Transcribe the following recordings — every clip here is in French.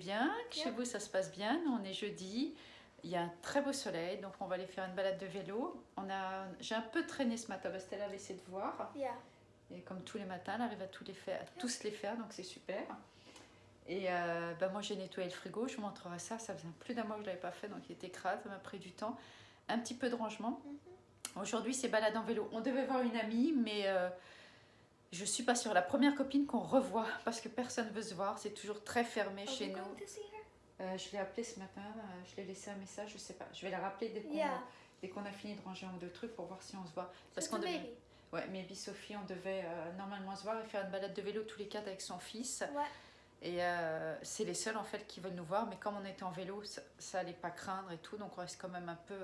bien, que chez vous ça se passe bien. Nous, on est jeudi, il y a un très beau soleil, donc on va aller faire une balade de vélo. J'ai un peu traîné ce matin, Stella avait essayé de voir. Et comme tous les matins, elle arrive à tous les faire, donc c'est super. Et moi j'ai nettoyé le frigo, je vous montrerai ça. Ça faisait plus d'un mois que je ne l'avais pas fait, donc il était crade, ça m'a pris du temps. Un petit peu de rangement. Aujourd'hui c'est balade en vélo. On devait voir une amie, mais je suis pas sûre. La première copine qu'on revoit, parce que personne ne veut se voir, c'est toujours très fermé chez nous. Je l'ai appelée ce matin, je l'ai laissé un message, je sais pas. Je vais la rappeler dès qu'on a fini de ranger un ou deux trucs pour voir si on se voit. Parce qu'on devait... Ouais, maybe Sophie, on devait normalement se voir et faire une balade de vélo tous les quatre avec son fils. Et c'est les seuls en fait qui veulent nous voir, mais comme on était en vélo, ça allait pas craindre et tout, donc on reste quand même un peu,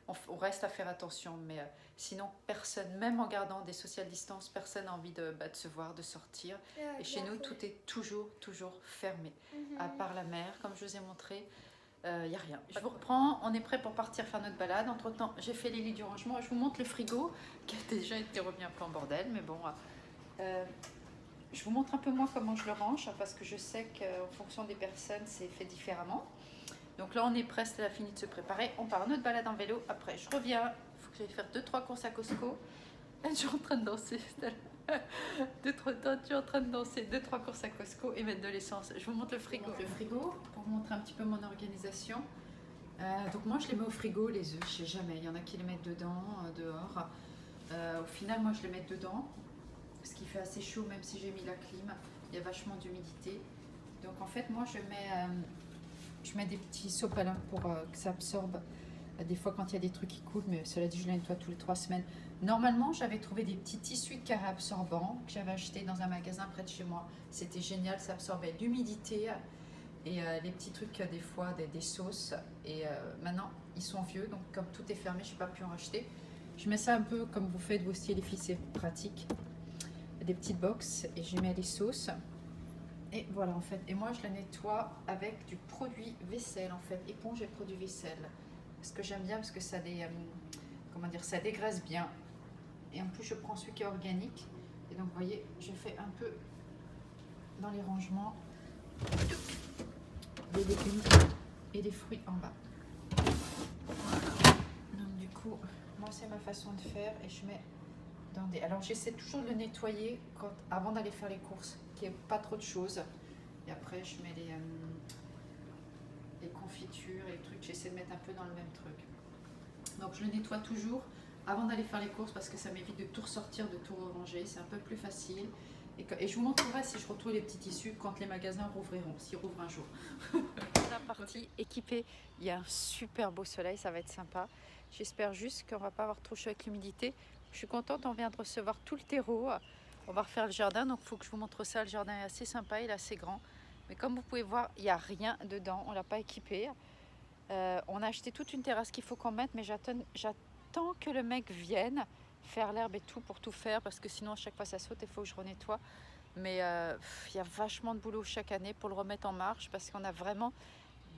on reste à faire attention, mais sinon personne, même en gardant des social distance, personne n'a envie de se voir, de sortir. Et chez nous, tout est toujours fermé, à part la mer, comme je vous ai montré. Il n'y a rien. Je vous reprends, on est prêt pour partir faire notre balade. Entre temps, j'ai fait les lits du rangement. Je vous montre le frigo qui a déjà été remis un peu en bordel, mais bon. Je vous montre un peu moi comment je le range parce que je sais qu'en fonction des personnes, c'est fait différemment. Donc là, on est prêt, elle a fini de se préparer. On part notre balade en vélo. Après, je reviens. Il faut que j'aille faire 2-3 courses à Costco. Je suis en train de danser. 2-3 courses à Costco et mettre de l'essence. Je vous montre le frigo. Pour vous montrer un petit peu mon organisation. Donc moi, je les mets au frigo, les œufs. Je sais jamais. Il y en a qui les mettent dedans, dehors. Au final, moi, je les mets dedans. Parce qu'il fait assez chaud, même si j'ai mis la clim, il y a vachement d'humidité. Donc en fait, moi je mets des petits sopalins pour que ça absorbe. Des fois quand il y a des trucs qui coulent, mais cela dit je les nettoie tous les 3 semaines. Normalement, j'avais trouvé des petits tissus de carré absorbants que j'avais acheté dans un magasin près de chez moi. C'était génial, ça absorbait l'humidité et les petits trucs des fois, des sauces. Et maintenant, ils sont vieux, donc comme tout est fermé, je n'ai pas pu en racheter. Je mets ça un peu comme vous faites vous aussi les filles, c'est pratique. Des petites box et je mets les sauces et voilà en fait. Et moi je la nettoie avec du produit vaisselle en fait, éponge et produit vaisselle, parce que j'aime bien, parce que ça ça dégraisse bien. Et en plus je prends celui qui est organique et donc vous voyez, je fais un peu dans les rangements des légumes et des fruits en bas. Voilà. Donc du coup moi c'est ma façon de faire et je mets. Alors j'essaie toujours de le nettoyer avant d'aller faire les courses, qu'il n'y ait pas trop de choses. Et après je mets les confitures et les trucs, j'essaie de mettre un peu dans le même truc. Donc je le nettoie toujours avant d'aller faire les courses parce que ça m'évite de tout ressortir, de tout ranger, c'est un peu plus facile. Et je vous montrerai si je retrouve les petits tissus quand les magasins rouvriront, s'ils rouvrent un jour. La partie équipée, il y a un super beau soleil, ça va être sympa. J'espère juste qu'on ne va pas avoir trop chaud avec l'humidité. Je suis contente, on vient de recevoir tout le terreau. On va refaire le jardin, donc il faut que je vous montre ça. Le jardin est assez sympa, il est assez grand. Mais comme vous pouvez voir, il n'y a rien dedans, on ne l'a pas équipé. On a acheté toute une terrasse qu'il faut qu'on mette, mais j'attends que le mec vienne faire l'herbe et tout pour tout faire, parce que sinon à chaque fois ça saute, il faut que je renettoie. Mais il y a vachement de boulot chaque année pour le remettre en marche, parce qu'on a vraiment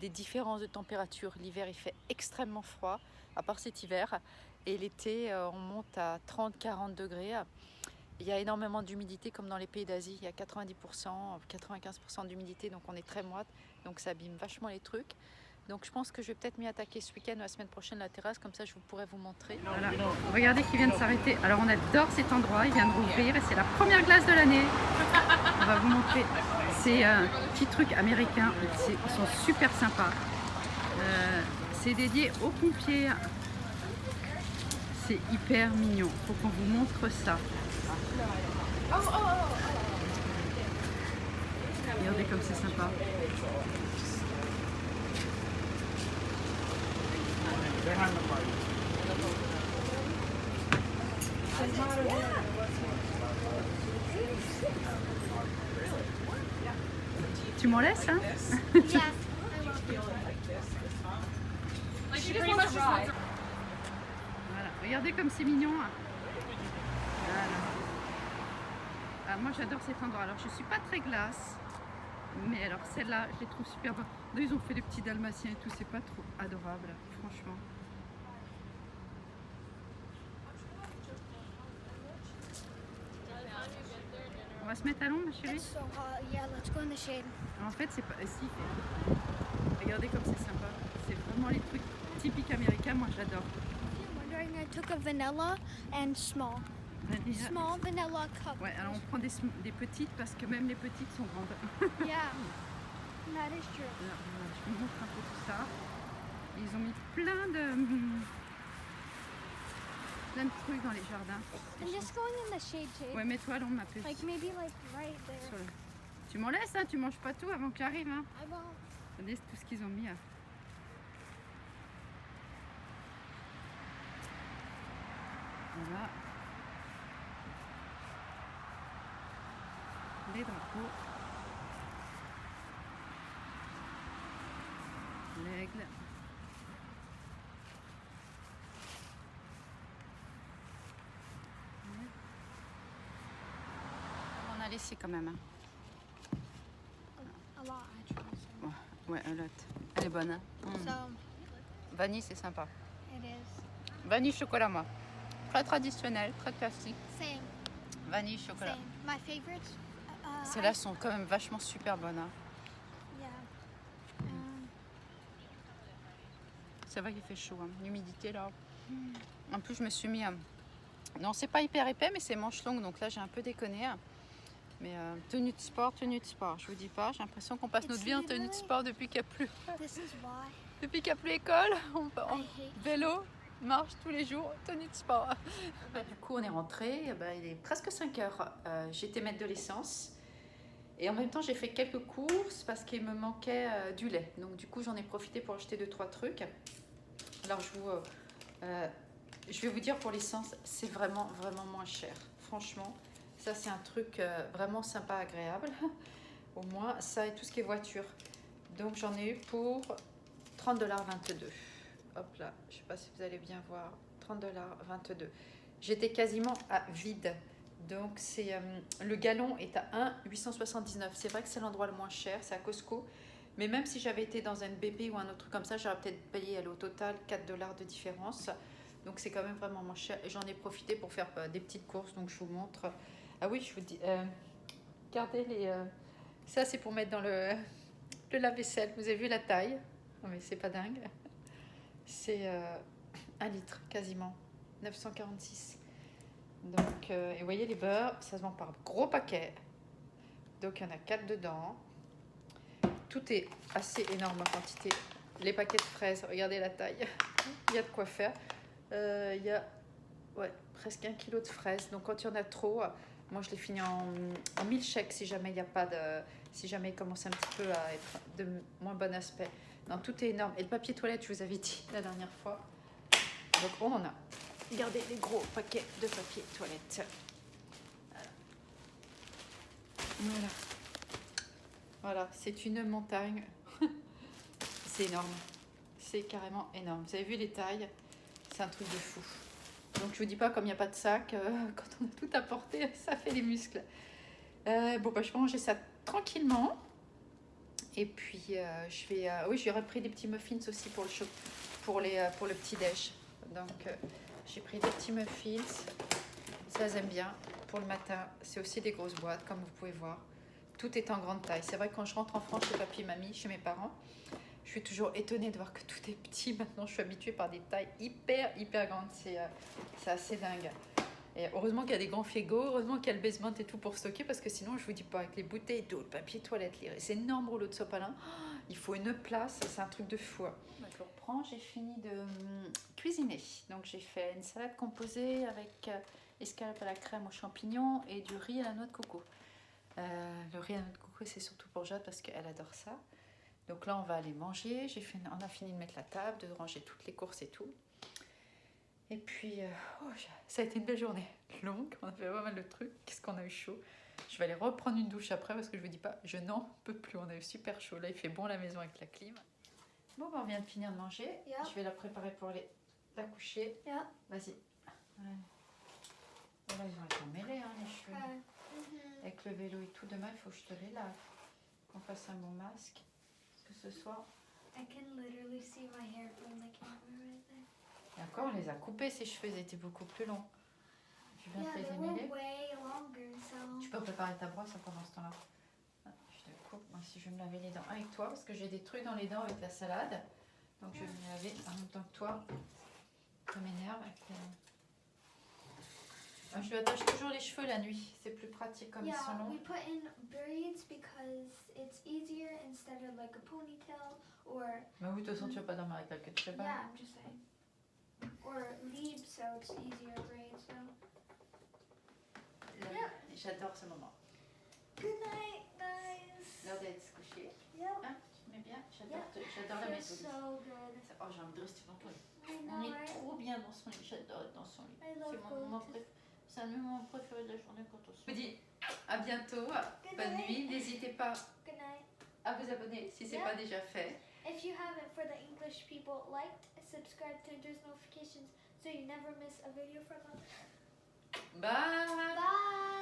des différences de température. L'hiver il fait extrêmement froid, à part cet hiver, et l'été on monte à 30-40 degrés. Il y a énormément d'humidité comme dans les pays d'Asie, il y a 90%, 95% d'humidité, donc on est très moite, donc ça abîme vachement les trucs. Donc je pense que je vais peut-être m'y attaquer ce week-end ou la semaine prochaine, la terrasse, comme ça je pourrai vous montrer. Voilà. Regardez qui vient de s'arrêter. Alors on adore cet endroit, il vient de rouvrir et c'est la première glace de l'année. On va vous montrer. C'est un petit truc américain, ils sont super sympas. C'est dédié aux pompiers. C'est hyper mignon, faut qu'on vous montre ça. Regardez comme c'est sympa. Tu m'en laisses hein? Voilà, regardez comme c'est mignon. Voilà. Ah, moi j'adore cet endroit. Alors je suis pas très glace, mais alors celle-là je les trouve super bonnes. Là ils ont fait des petits dalmatiens et tout, c'est pas trop adorable, franchement. va se mettre à l'ombre, ma chérie? It's so hot. Yeah, let's go in the shade. En fait, c'est pas... Si, regardez comme c'est sympa. C'est vraiment les trucs typiques américains, moi j'adore. If you're wondering, I took a vanilla and small. Small vanilla cup. Ouais, alors on prend des petites parce que même les petites sont grandes. Yeah, that is true. Alors, voilà, je vous montre un peu tout ça. Ils ont mis plein de trucs dans les jardins. I'm just going in the shade, Jade. Ouais, mets-toi à l'ombre, ma puce. Like maybe like right there. Sur le- Tu m'en laisses, hein, tu manges pas tout avant que j'arrive. Hein. I won't. Regardez tout ce qu'ils ont mis. Hein. Voilà. Les drapeaux. L'aigle. On a laissé quand même. Hein. A lot, actually. So. Ouais, un lot. Elle est bonne. Hein. So, Vanille, c'est sympa. it is. Vanille, chocolat, moi. Très traditionnel, très classique. Same. Vanille, chocolat. Same. My favorites. Celles-là sont quand même vachement super bonnes. Hein. Yeah. C'est vrai qu'il fait chaud, hein. L'humidité là. En plus, je me suis mis. Non, c'est pas hyper épais, mais c'est manche longue, donc là j'ai un peu déconné. Hein. Mais tenue de sport, je vous dis pas. J'ai l'impression qu'on passe notre vie en tenue de sport depuis qu'il n'y a plus. This is why Depuis qu'il n'y a plus école, on I hate. vélo, marche tous les jours, tenue de sport. Du coup, on est rentré. Il est presque 5 heures. J'étais mettre de l'essence. Et en même temps, j'ai fait quelques courses parce qu'il me manquait du lait. Donc du coup, j'en ai profité pour acheter 2-3 trucs. Alors je vais vous dire, pour l'essence, c'est vraiment moins cher. Franchement, ça c'est un truc vraiment sympa, agréable. Au moins, ça et tout ce qui est voiture. Donc j'en ai eu pour 30,22 $. Hop là, je sais pas si vous allez bien voir. 30,22 $. J'étais quasiment à vide. Donc c'est le gallon est à 1,879 $. C'est vrai que c'est l'endroit le moins cher, c'est à Costco. Mais même si j'avais été dans un BP ou un autre truc comme ça, j'aurais peut-être payé au total 4 $ de différence. Donc c'est quand même vraiment moins cher. Et j'en ai profité pour faire des petites courses. Donc je vous montre. Ah oui, je vous dis. Regardez les. Ça c'est pour mettre dans le lave-vaisselle. Vous avez vu la taille? Non mais c'est pas dingue. C'est 1 litre quasiment. 946. Donc, et vous voyez les beurres, ça se vend par gros paquet. Donc il y en a 4 dedans. Tout est assez énorme en quantité. Les paquets de fraises, regardez la taille. Il y a de quoi faire. Il y a presque 1 kg de fraises. Donc quand il y en a trop, moi je les finis en milkshake si jamais il n'y a pas de... Si jamais il commence un petit peu à être de moins bon aspect. Non, tout est énorme. Et le papier toilette, je vous avais dit la dernière fois. Donc on en a. Regardez les gros paquets de papier toilette. Voilà. Voilà, c'est une montagne. C'est énorme. C'est carrément énorme. Vous avez vu les tailles? C'est un truc de fou. Donc je vous dis pas, comme il n'y a pas de sac, quand on a tout apporté, ça fait des muscles. Je vais manger ça tranquillement. Et puis je vais... oui, j'aurais pris des petits muffins aussi pour le petit-déj. Donc j'ai pris des petits muffins. Ça, j'aime bien. Pour le matin, c'est aussi des grosses boîtes, comme vous pouvez voir. Tout est en grande taille. C'est vrai que quand je rentre en France chez papy et mamie, chez mes parents, je suis toujours étonnée de voir que tout est petit. Maintenant, je suis habituée par des tailles hyper grandes. C'est assez dingue. Et heureusement qu'il y a des grands frigos, heureusement qu'il y a le basement et tout pour stocker, parce que sinon, je vous dis pas, avec les bouteilles d'eau, le papier toilette, ces énormes rouleaux de sopalin, il faut une place, c'est un truc de fou. Donc, je reprends, j'ai fini de cuisiner. Donc, j'ai fait une salade composée avec escalope à la crème aux champignons et du riz à la noix de coco. Le riz à la noix de coco, c'est surtout pour Jade parce qu'elle adore ça. Donc là, on va aller manger. On a fini de mettre la table, de ranger toutes les courses et tout. Et puis, ça a été une belle journée. Longue, on a fait pas mal de trucs. Qu'est-ce qu'on a eu chaud. Je vais aller reprendre une douche après parce que je vous dis pas, je n'en peux plus. On a eu super chaud. Là, il fait bon à la maison avec la clim. Bon, on vient de finir de manger. Yeah. Je vais la préparer pour la coucher. Yeah. Vas-y. Ouais. Voilà, ils vont être emmêlés, hein, les cheveux. Avec le vélo et tout. Demain, il faut que je te les lave. Qu'on fasse un bon masque. Parce que ce soir... I can literally see my hair from the camera right there. Et encore, on les a coupés. Ses cheveux, ils étaient beaucoup plus longs. Tu viens de les démêler. Way longer, so... Tu peux pas préparer ta brosse pendant ce temps-là. Je te coupe. Moi aussi, je vais me laver les dents avec toi parce que j'ai des trucs dans les dents avec la salade. Donc, je vais me laver en même temps que toi. Ça m'énerve. Je lui attache toujours les cheveux la nuit. C'est plus pratique comme ils sont longs. We put in braids because it's easier instead of like a ponytail or. Mais oui, de toute façon, tu vas pas dormir avec la queue. Tu sais pas. Yeah, I'm just saying. Or leaves, so it's easier braids. So. J'adore ce moment. Good night, guys. L'heure d'être se coucher. Yep. Hein, tu m'aimes bien? J'adore la méthode. So good. Oh, j'ai envie de rester dans ton lit. I know, On est right? trop bien dans son lit. J'adore être dans son lit. I love C'est mon moment going to- préféré. C'est un moment préféré de la journée quand on se. Je vous dis à bientôt. Good Bonne night. nuit. N'hésitez pas Good night. à vous abonner si c'est Yeah. pas déjà fait. If you haven't, for the English people, liked, subscribe to those notifications so you never miss a video from us. Bye. Bye.